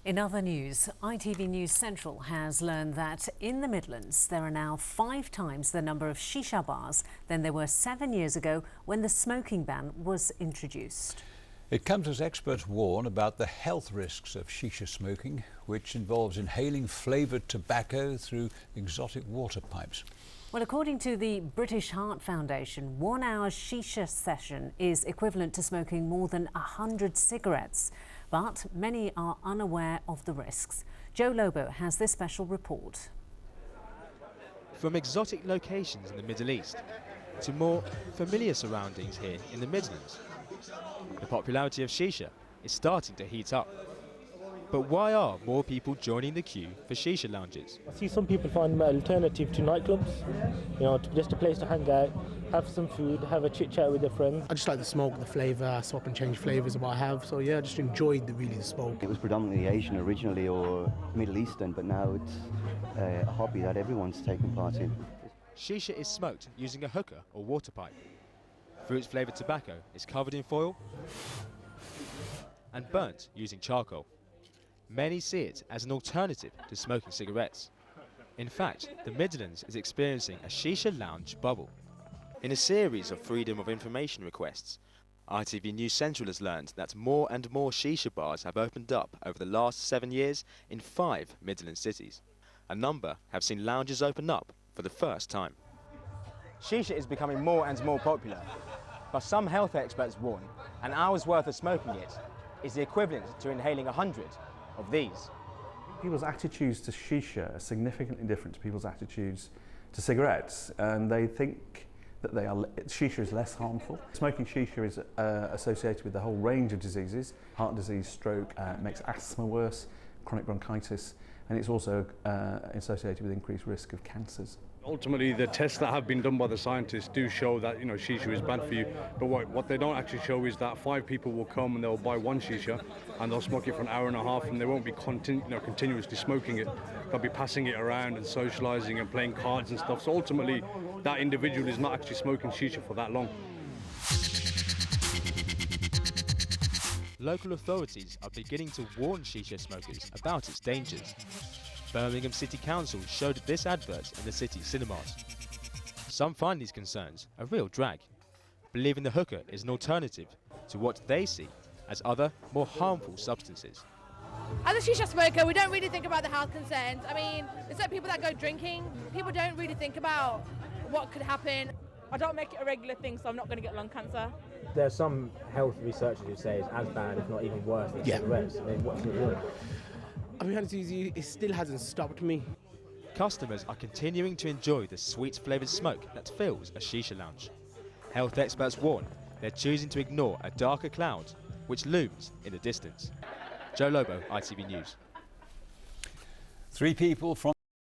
In other news, ITV News Central has learned that in the Midlands there are now 5 times the number of shisha bars than there were 7 years ago when the smoking ban was introduced. It comes as experts warn about the health risks of shisha smoking, which involves inhaling flavoured tobacco through exotic water pipes. Well, according to the British Heart Foundation, 1 hour shisha session is equivalent to smoking more than 100 cigarettes. But many are unaware of the risks. Joe Lobo has this special report. From exotic locations in the Middle East to more familiar surroundings here in the Midlands, the popularity of shisha is starting to heat up. But why are more people joining the queue for shisha lounges? I see some people find them an alternative to nightclubs, just a place to hang out, have some food, have a chit chat with their friends. I just like the smoke, the flavour, swap and change flavours of what I have. So yeah, I just enjoyed the smoke. It was predominantly Asian originally or Middle Eastern, but now it's a hobby that everyone's taking part in. Shisha is smoked using a hookah or water pipe. Fruit-flavoured tobacco is covered in foil and burnt using charcoal. Many see it as an alternative to smoking cigarettes. In fact, the Midlands is experiencing a shisha lounge bubble. In a series of Freedom of Information requests, ITV News Central has learned that more and more shisha bars have opened up over the last 7 years in 5 Midland cities. A number have seen lounges open up for the first time. Shisha is becoming more and more popular, but some health experts warn an hour's worth of smoking it is the equivalent to inhaling 100 of these. People's attitudes to shisha are significantly different to people's attitudes to cigarettes, and they think that shisha is less harmful. Smoking shisha is associated with a whole range of diseases: heart disease, stroke, makes asthma worse, chronic bronchitis, and it's also associated with increased risk of cancers. Ultimately, the tests that have been done by the scientists do show that shisha is bad for you. But what they don't actually show is that 5 people will come and they'll buy 1 shisha and they'll smoke it for an hour and a half, and they won't be continuously smoking it. They'll be passing it around and socialising and playing cards and stuff. So ultimately, that individual is not actually smoking shisha for that long. Local authorities are beginning to warn shisha smokers about its dangers. Birmingham City Council showed this advert in the city's cinemas. Some find these concerns a real drag, believing the hookah is an alternative to what they see as other, more harmful substances. As a shisha smoker, we don't really think about the health concerns. I mean, there's certain people that go drinking. People don't really think about what could happen. I don't make it a regular thing, so I'm not going to get lung cancer. There are some health researchers who say it's as bad, if not even worse, than cigarettes. I mean, what's your view? I'll be honest with you, it still hasn't stopped me. Customers are continuing to enjoy the sweet-flavoured smoke that fills a shisha lounge. Health experts warn they're choosing to ignore a darker cloud which looms in the distance. Joe Lobo, ITV News. 3 people from